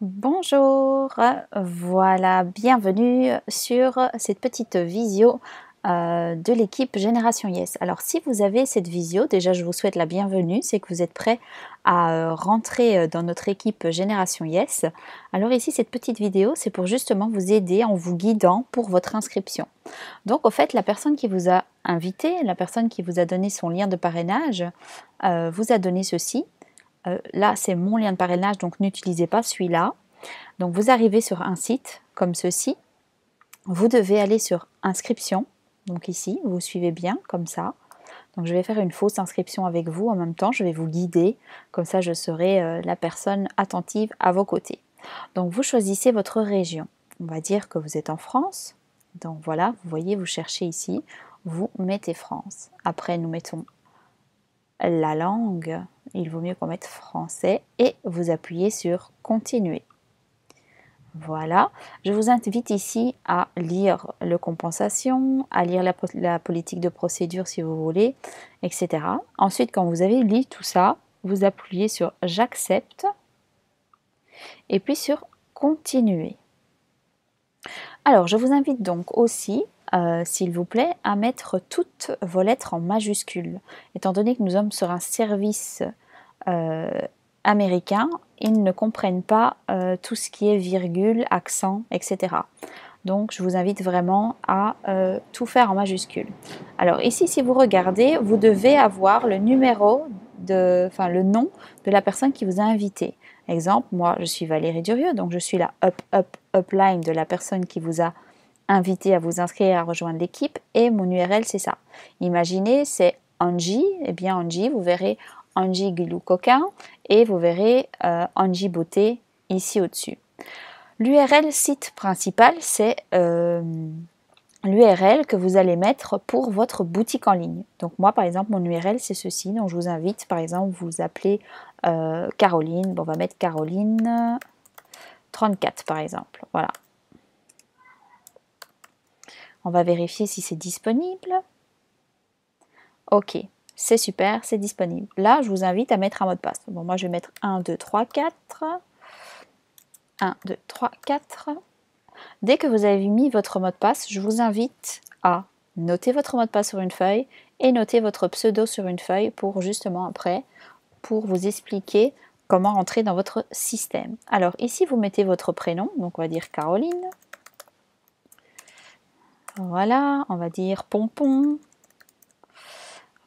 Bonjour, voilà, bienvenue sur cette petite visio de l'équipe Génération Yes. Alors si vous avez cette visio, déjà je vous souhaite la bienvenue, c'est que vous êtes prêts à rentrer dans notre équipe Génération Yes. Alors ici cette petite vidéo, c'est pour justement vous aider en vous guidant pour votre inscription. Donc au fait, la personne qui vous a invité, la personne qui vous a donné son lien de parrainage, vous a donné ceci. Là, c'est mon lien de parrainage, donc n'utilisez pas celui-là. Donc, vous arrivez sur un site comme ceci. Vous devez aller sur inscription. Donc ici, vous suivez bien comme ça. Donc, je vais faire une fausse inscription avec vous en même temps. Je vais vous guider. Comme ça, je serai la personne attentive à vos côtés. Donc, vous choisissez votre région. On va dire que vous êtes en France. Donc, voilà, vous voyez, vous cherchez ici. Vous mettez France. Après, nous mettons la langue. Il vaut mieux qu'on mette français. Et vous appuyez sur continuer. Voilà, je vous invite ici à lire le compensation, à lire la politique de procédure si vous voulez, etc. Ensuite, quand vous avez lu tout ça, vous appuyez sur j'accepte et puis sur continuer. Alors, je vous invite donc aussi, s'il vous plaît, à mettre toutes vos lettres en majuscules. Étant donné que nous sommes sur un service américains, ils ne comprennent pas tout ce qui est virgule, accent, etc. Donc, je vous invite vraiment à tout faire en majuscule. Alors ici, si vous regardez, vous devez avoir le numéro, le nom de la personne qui vous a invité. Exemple, moi, je suis Valérie Durieux, donc je suis la upline de la personne qui vous a invité à vous inscrire à rejoindre l'équipe et mon URL, c'est ça. Imaginez, c'est Angie, et bien Angie, vous verrez Angie Guilou Coquin et vous verrez Angie Beauté ici au-dessus. L'URL site principal, c'est l'URL que vous allez mettre pour votre boutique en ligne. Donc moi, par exemple, mon URL, c'est ceci. Donc je vous invite, par exemple, vous appelez Caroline. Bon, on va mettre Caroline 34, par exemple. Voilà. On va vérifier si c'est disponible. Ok, c'est super, c'est disponible. Là, je vous invite à mettre un mot de passe. Bon, moi, je vais mettre 1, 2, 3, 4. 1, 2, 3, 4. Dès que vous avez mis votre mot de passe, je vous invite à noter votre mot de passe sur une feuille et noter votre pseudo sur une feuille pour justement après, pour vous expliquer comment entrer dans votre système. Alors ici, vous mettez votre prénom, donc on va dire Caroline. Voilà, on va dire Pompon.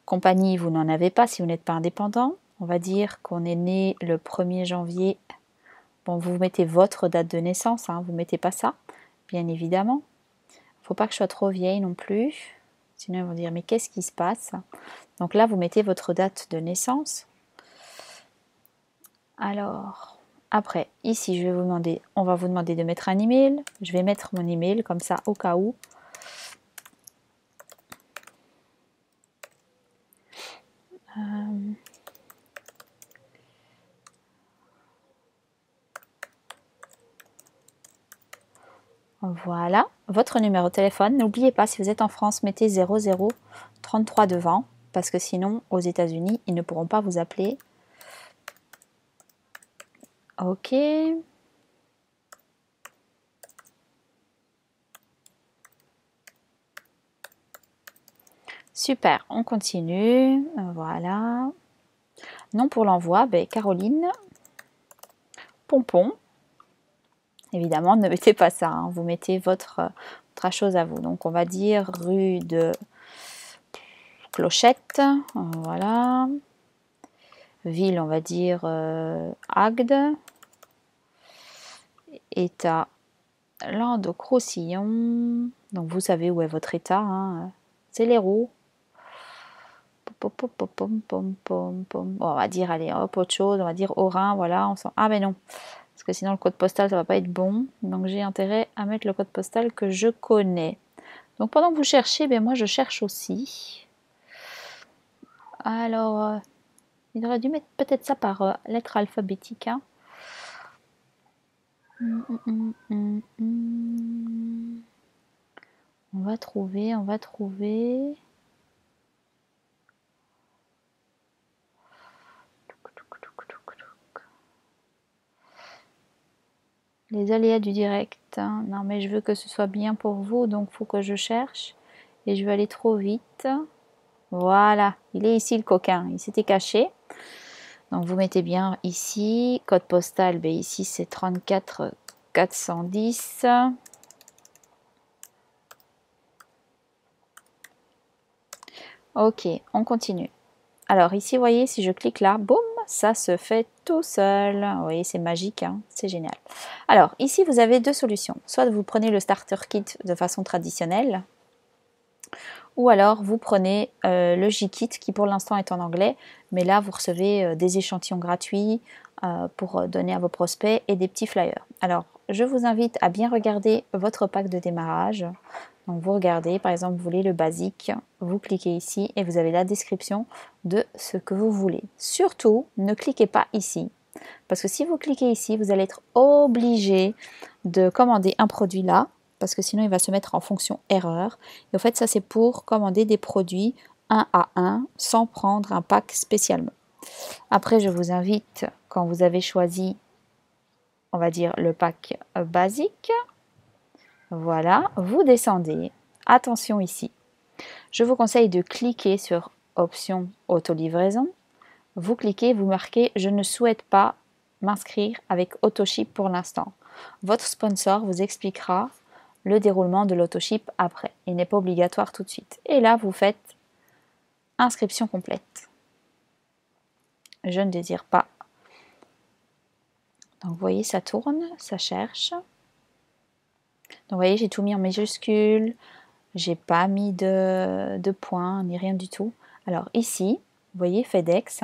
Compagnie, vous n'en avez pas si vous n'êtes pas indépendant. On va dire qu'on est né le 1er janvier. Bon, vous mettez votre date de naissance, hein, vous ne mettez pas ça, bien évidemment. Il ne faut pas que je sois trop vieille non plus. Sinon, ils vont dire, mais qu'est-ce qui se passe? Donc là, vous mettez votre date de naissance. Alors, après, ici, je vais vous demander, on va vous demander de mettre un email. Je vais mettre mon email comme ça, au cas où. Voilà, votre numéro de téléphone. N'oubliez pas, si vous êtes en France, mettez 0033 devant, parce que sinon, aux États-Unis, ils ne pourront pas vous appeler. Ok. Super, on continue. Voilà. Nom pour l'envoi, ben, Caroline. Pompon. Évidemment, ne mettez pas ça, hein. Vous mettez votre chose à vous. Donc, on va dire rue de Clochette. Voilà. Ville, on va dire Agde. État, Languedoc-Roussillon. Donc, vous savez où est votre état, hein. C'est l'Hérault. Bon, on va dire, allez, hop, autre chose. On va dire Haut-Rhin, voilà. Ah, mais non. Parce que sinon, le code postal, ça va pas être bon. Donc, j'ai intérêt à mettre le code postal que je connais. Donc, pendant que vous cherchez, ben, moi, je cherche aussi. Alors, il aurait dû mettre peut-être ça par lettre alphabétique. Hein. On va trouver, on va trouver. Les aléas du direct. Non mais je veux que ce soit bien pour vous, donc il faut que je cherche. Et je vais aller trop vite. Voilà, il est ici le coquin, il s'était caché. Donc vous mettez bien ici, code postal, ben ici c'est 34 410. Ok, on continue. Alors ici, vous voyez, si je clique là, boum, ça se fait tout seul. Vous voyez, c'est magique, hein, c'est génial. Alors ici, vous avez deux solutions. Soit vous prenez le starter kit de façon traditionnelle, ou alors vous prenez le J-Kit qui pour l'instant est en anglais, mais là vous recevez des échantillons gratuits pour donner à vos prospects et des petits flyers. Alors je vous invite à bien regarder votre pack de démarrage. Donc vous regardez, par exemple, vous voulez le basique, vous cliquez ici et vous avez la description de ce que vous voulez. Surtout, ne cliquez pas ici, parce que si vous cliquez ici, vous allez être obligé de commander un produit là, parce que sinon il va se mettre en fonction erreur. Et en fait, ça c'est pour commander des produits un à un sans prendre un pack spécialement. Après, je vous invite, quand vous avez choisi, on va dire, le pack basique, voilà, vous descendez. Attention ici. Je vous conseille de cliquer sur option auto-livraison. Vous cliquez, vous marquez « Je ne souhaite pas m'inscrire avec AutoShip pour l'instant ». Votre sponsor vous expliquera le déroulement de l'AutoShip après. Il n'est pas obligatoire tout de suite. Et là, vous faites inscription complète. Je ne désire pas. Donc, vous voyez, ça tourne, ça cherche. Donc, vous voyez, j'ai tout mis en majuscule. J'ai pas mis de points ni rien du tout. Alors ici, vous voyez FedEx,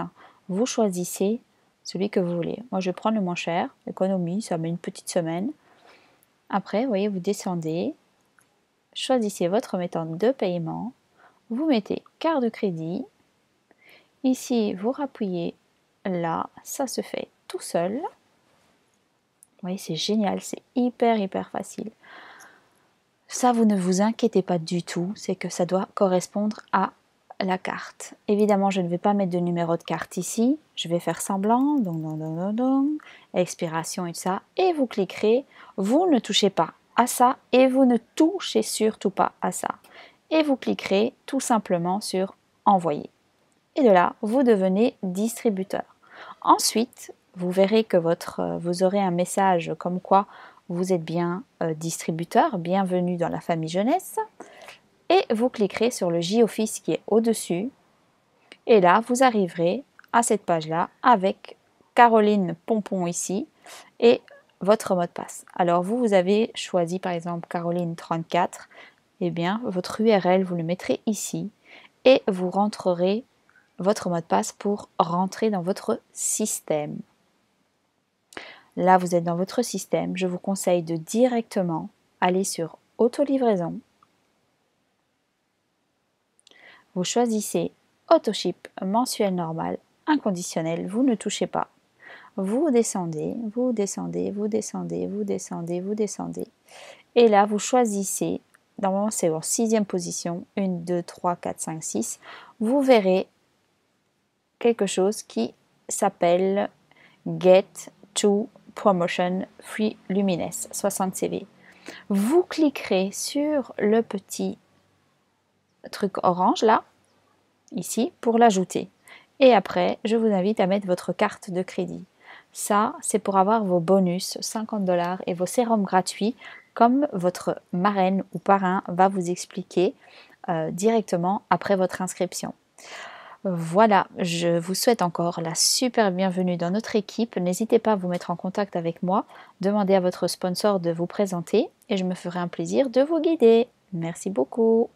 vous choisissez celui que vous voulez. Moi, je vais prendre le moins cher, économie, ça met une petite semaine. Après, vous voyez, vous descendez, choisissez votre méthode de paiement, vous mettez carte de crédit. Ici, vous rappuyez là, ça se fait tout seul. Vous voyez, c'est génial, c'est hyper facile. Ça, vous ne vous inquiétez pas du tout, c'est que ça doit correspondre à la carte. Évidemment, je ne vais pas mettre de numéro de carte ici, je vais faire semblant, expiration et ça, et vous cliquerez, vous ne touchez pas à ça, et vous ne touchez surtout pas à ça. Et vous cliquerez tout simplement sur envoyer. Et de là, vous devenez distributeur. Ensuite, vous verrez que vous aurez un message comme quoi vous êtes bien distributeur, bienvenue dans la famille jeunesse. Et vous cliquerez sur le J-Office qui est au-dessus. Et là, vous arriverez à cette page-là avec Caroline Pompon ici et votre mot de passe. Alors vous avez choisi par exemple Caroline 34. Eh bien, votre URL, vous le mettrez ici et vous rentrerez votre mot de passe pour rentrer dans votre système. Là, vous êtes dans votre système. Je vous conseille de directement aller sur auto-livraison. Vous choisissez AutoShip mensuel normal, inconditionnel. Vous ne touchez pas. Vous descendez, vous descendez, vous descendez, vous descendez, vous descendez. Et là, vous choisissez, normalement c'est en 6e position, 1, 2, 3, 4, 5, 6. Vous verrez quelque chose qui s'appelle Get to Promotion Free Lumines 60 CV. Vous cliquerez sur le petit truc orange là, ici, pour l'ajouter. Et après, je vous invite à mettre votre carte de crédit. Ça, c'est pour avoir vos bonus 50 $ et vos sérums gratuits, comme votre marraine ou parrain va vous expliquer directement après votre inscription. Voilà, je vous souhaite encore la super bienvenue dans notre équipe. N'hésitez pas à vous mettre en contact avec moi, demandez à votre sponsor de vous présenter et je me ferai un plaisir de vous guider. Merci beaucoup.